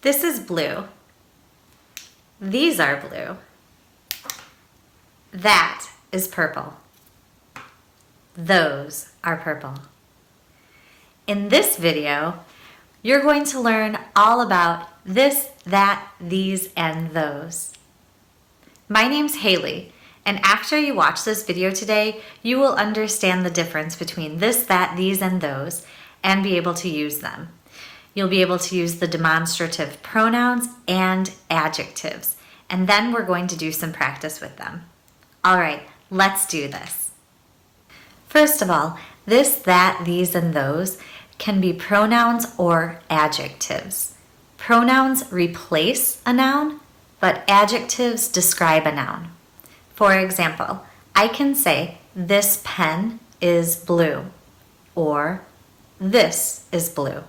This is blue. These are blue. That is purple. Those are purple. In this video, you're going to learn all about this, that, these, and those. My name's Hailee, and after you watch this video today, you will understand the difference between this, that, these, and those, and be able to use them. You'll be able to use the demonstrative pronouns and adjectives, and then we're going to do some practice with them. All right, let's do this. First of all, this, that, these, and those can be pronouns or adjectives. Pronouns replace a noun, but adjectives describe a noun. For example, I can say, this pen is blue, or this is blue.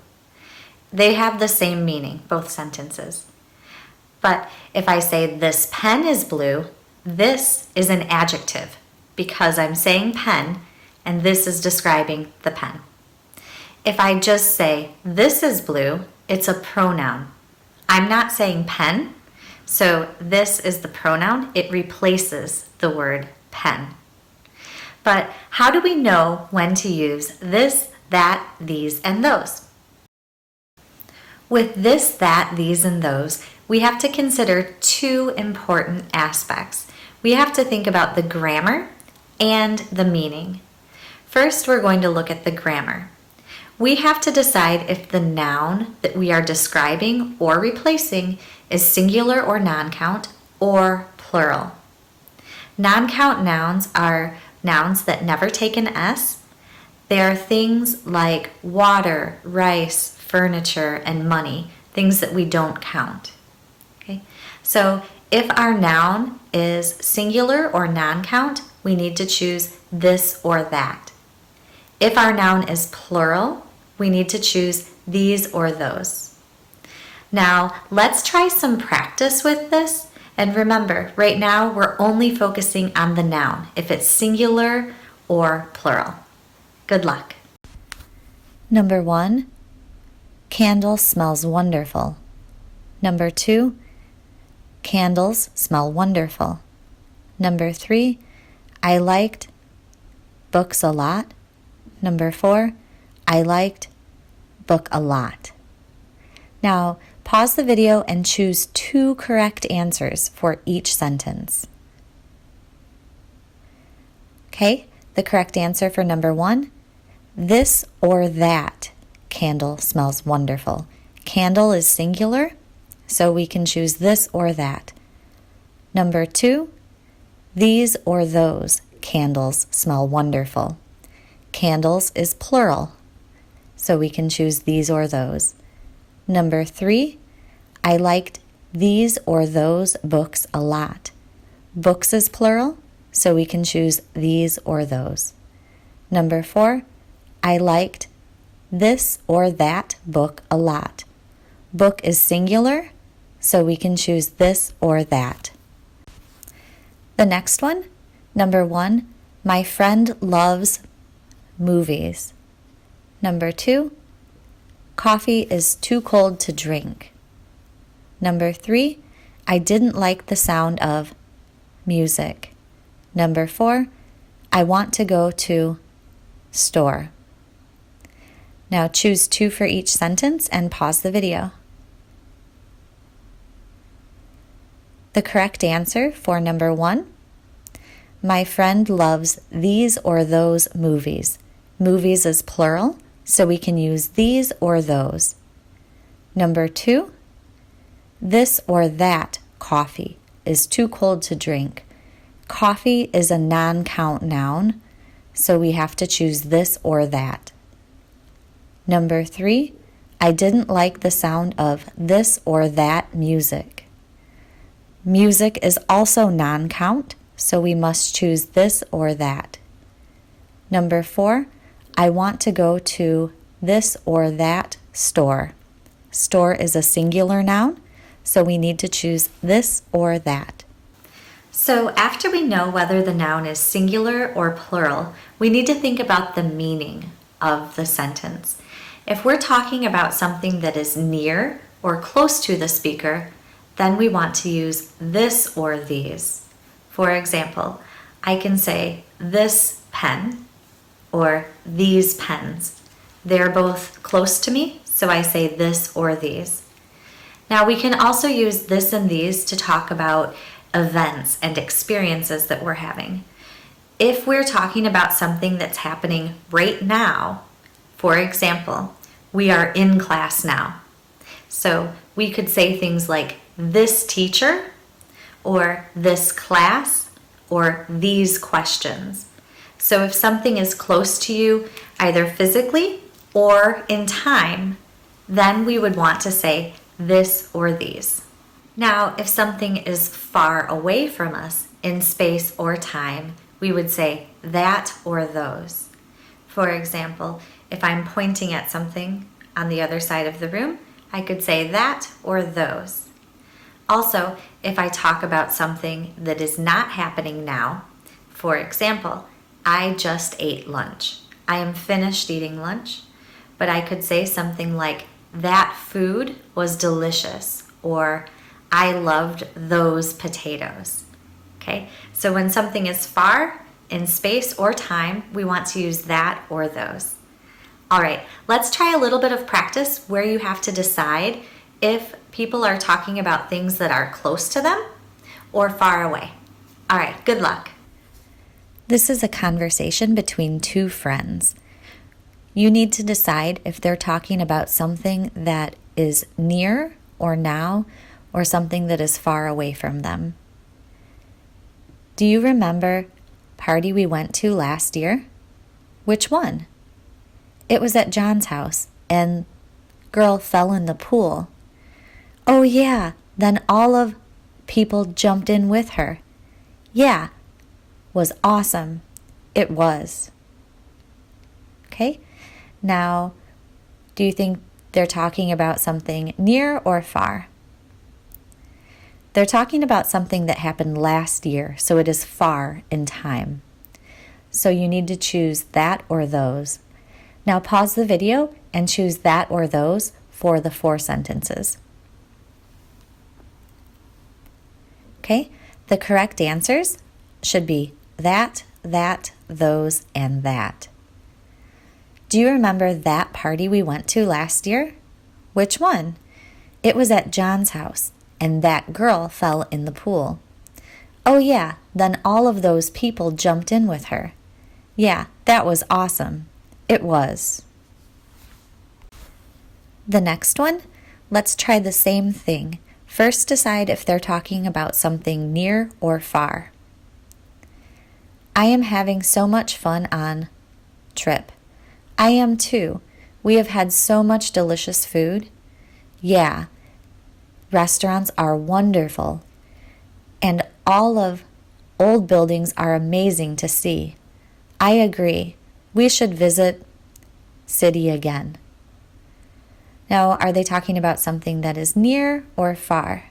They have the same meaning, both sentences. But if I say, this pen is blue, this is an adjective because I'm saying pen, and this is describing the pen. If I just say, this is blue, it's a pronoun. I'm not saying pen, so this is the pronoun. It replaces the word pen. But how do we know when to use this, that, these, and those? With this, that, these, and those, we have to consider two important aspects. We have to think about the grammar and the meaning. First, we're going to look at the grammar. We have to decide if the noun that we are describing or replacing is singular or non-count or plural. Non-count nouns are nouns that never take an S. They are things like water, rice, furniture, and money, things that we don't count. Okay? So if our noun is singular or non-count, we need to choose this or that. If our noun is plural, we need to choose these or those. Now, let's try some practice with this. And remember, right now we're only focusing on the noun, if it's singular or plural. Good luck. Number 1, candle smells wonderful. Number 2, candles smell wonderful. Number 3, I liked books a lot. Number 4, I liked book a lot. Now, pause the video and choose 2 correct answers for each sentence. Okay, the correct answer for number 1, this or that candle smells wonderful. Candle is singular, so we can choose this or that. Number 2, these or those candles smell wonderful. Candles is plural, so we can choose these or those. Number 3, I liked these or those books a lot. Books is plural, so we can choose these or those. Number 4, I liked this or that book a lot. Book is singular, so we can choose this or that. The next one, number 1, my friend loves movies. Number 2, coffee is too cold to drink. Number 3, I didn't like the sound of music. Number 4, I want to go to store. Now choose 2 for each sentence and pause the video. The correct answer for number 1, my friend loves these or those movies. Movies is plural, so we can use these or those. Number 2, this or that coffee is too cold to drink. Coffee is a non-count noun, so we have to choose this or that. Number 3, I didn't like the sound of this or that music. Music is also non-count, so we must choose this or that. Number 4, I want to go to this or that store. Store is a singular noun, so we need to choose this or that. So after we know whether the noun is singular or plural, we need to think about the meaning of the sentence. If we're talking about something that is near or close to the speaker, then we want to use this or these. For example, I can say this pen or these pens. They're both close to me, so I say this or these. Now we can also use this and these to talk about events and experiences that we're having. If we're talking about something that's happening right now, for example, we are in class now. So we could say things like this teacher, or this class, or these questions. So if something is close to you, either physically or in time, then we would want to say this or these. Now, if something is far away from us in space or time, we would say that or those. For example, if I'm pointing at something on the other side of the room, I could say that or those. Also, if I talk about something that is not happening now, for example, I just ate lunch. I am finished eating lunch, but I could say something like, that food was delicious, or I loved those potatoes. Okay, so when something is far in space or time, we want to use that or those. All right, let's try a little bit of practice where you have to decide if people are talking about things that are close to them or far away. All right, good luck. This is a conversation between two friends. You need to decide if they're talking about something that is near or now, or something that is far away from them. Do you remember party we went to last year? Which one? It was at John's house, and girl fell in the pool. Oh yeah, then all of people jumped in with her. Yeah, was awesome. It was. Okay, now, do you think they're talking about something near or far? They're talking about something that happened last year, so it is far in time. So you need to choose that or those. Now pause the video and choose that or those for the 4 sentences. Okay, the correct answers should be that, those, and that. Do you remember that party we went to last year? Which one? It was at John's house, and that girl fell in the pool. Oh yeah, then all of those people jumped in with her. Yeah, that was awesome. It was. The next one, let's try the same thing. First, decide if they're talking about something near or far. I am having so much fun on trip. I am too. We have had so much delicious food. Yeah, restaurants are wonderful. And all of old buildings are amazing to see. I agree. We should visit city again. Now, are they talking about something that is near or far?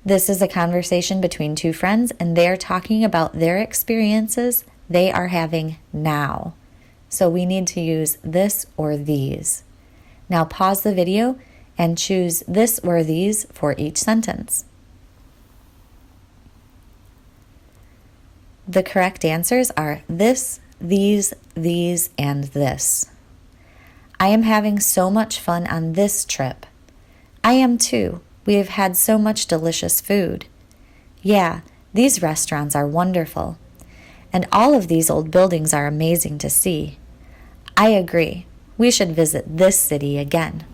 This is a conversation between two friends, and they're talking about their experiences they are having now. So we need to use this or these. Now pause the video and choose this or these for each sentence. The correct answers are this, these, and this. I am having so much fun on this trip. I am too. We have had so much delicious food. Yeah, these restaurants are wonderful. And all of these old buildings are amazing to see. I agree. We should visit this city again.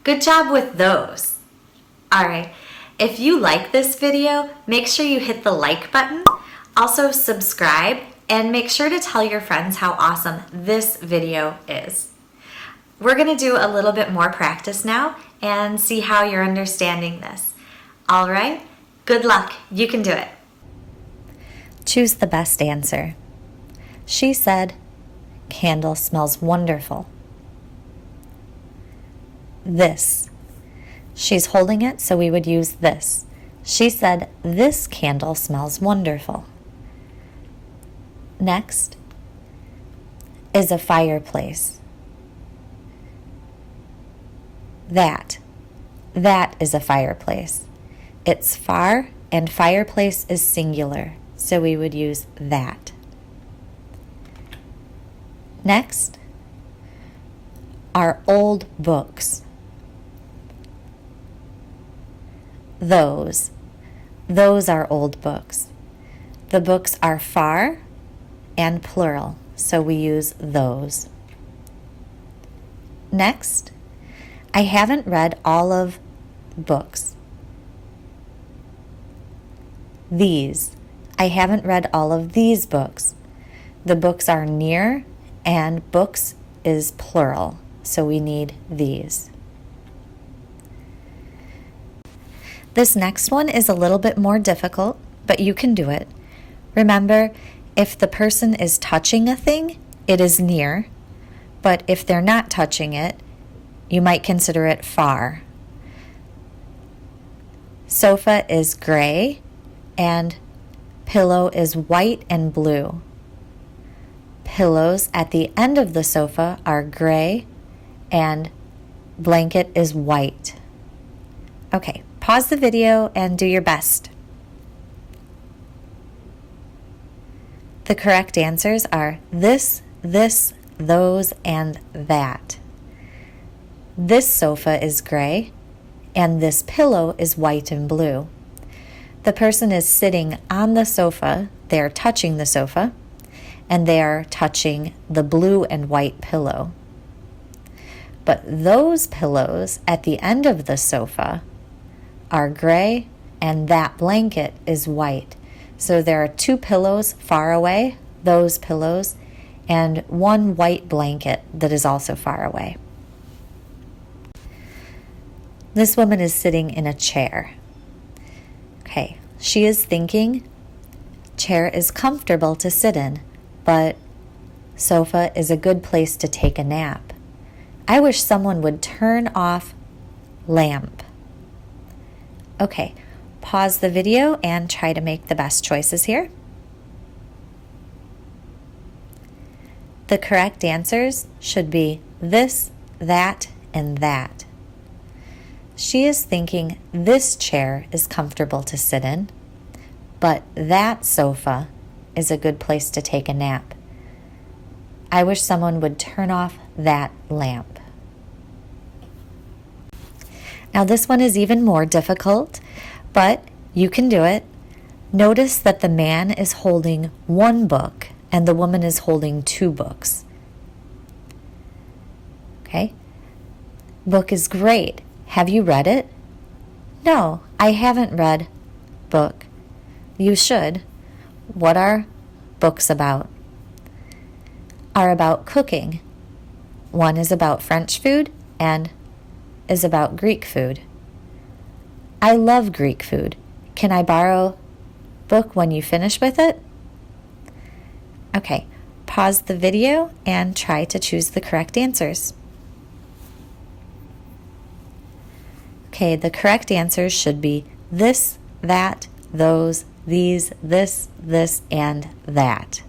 Good job with those. All right, if you like this video, make sure you hit the like button. Also subscribe and make sure to tell your friends how awesome this video is. We're going to do a little bit more practice now and see how you're understanding this. All right, good luck. You can do it. Choose the best answer. She said, candle smells wonderful. This. She's holding it, so we would use this. She said, this candle smells wonderful. Next is a fireplace. That. That is a fireplace. It's far and fireplace is singular, so we would use that. Next, our old books. Those. Those are old books. The books are far and plural, so we use those. Next, I haven't read all of books. These. I haven't read all of these books. The books are near and books is plural, so we need these. This next one is a little bit more difficult, but you can do it. Remember, if the person is touching a thing, it is near, but if they're not touching it, you might consider it far. Sofa is gray and pillow is white and blue. Pillows at the end of the sofa are gray and blanket is white. Okay, pause the video and do your best. The correct answers are this, those, and that. This sofa is gray, and this pillow is white and blue. The person is sitting on the sofa, they are touching the sofa, and they are touching the blue and white pillow. But those pillows at the end of the sofa are gray, and that blanket is white. So there are two pillows far away, those pillows, and one white blanket that is also far away. This woman is sitting in a chair. Okay, she is thinking, chair is comfortable to sit in, but sofa is a good place to take a nap. I wish someone would turn off lamp. Okay, pause the video and try to make the best choices here. The correct answers should be this, that, and that. She is thinking this chair is comfortable to sit in, but that sofa is a good place to take a nap. I wish someone would turn off that lamp. Now this one is even more difficult, but you can do it. Notice that the man is holding one book and the woman is holding two books. Okay? Book is great. Have you read it? No, I haven't read book. You should. What are books about? Are about cooking. One is about French food and is about Greek food. I love Greek food. Can I borrow book when you finish with it? Okay, pause the video and try to choose the correct answers. Okay, the correct answers should be this, that, those, these, this, and that.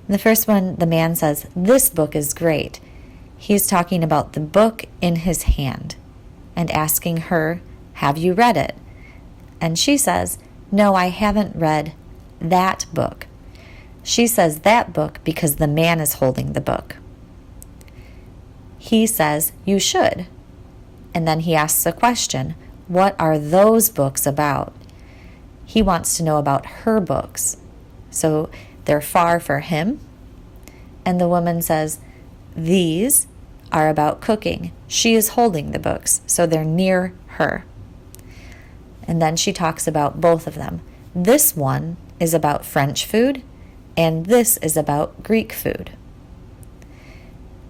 The first one, the man says, this book is great. He's talking about the book in his hand and asking her, have you read it? And she says, no, I haven't read that book. She says that book because the man is holding the book. He says, you should. And then he asks a question, what are those books about? He wants to know about her books. So they're far for him. And the woman says, these are about cooking. She is holding the books, so they're near her. And then she talks about both of them. This one is about French food, and this is about Greek food.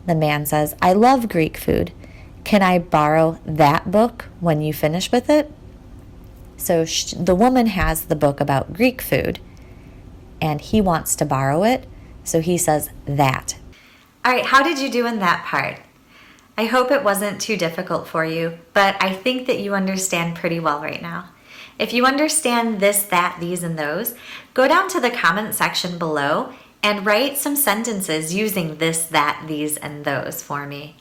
The man says, I love Greek food. Can I borrow that book when you finish with it? So the woman has the book about Greek food, and he wants to borrow it, so he says that. All right, how did you do in that part? I hope it wasn't too difficult for you, but I think that you understand pretty well right now. If you understand this, that, these, and those, go down to the comment section below and write some sentences using this, that, these, and those for me.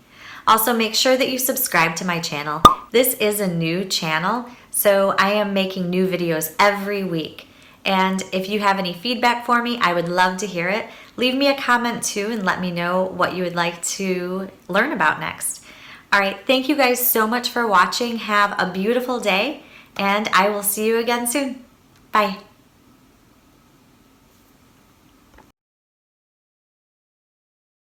Also, make sure that you subscribe to my channel. This is a new channel, so I am making new videos every week. And if you have any feedback for me, I would love to hear it. Leave me a comment too and let me know what you would like to learn about next. All right, thank you guys so much for watching. Have a beautiful day, and I will see you again soon. Bye.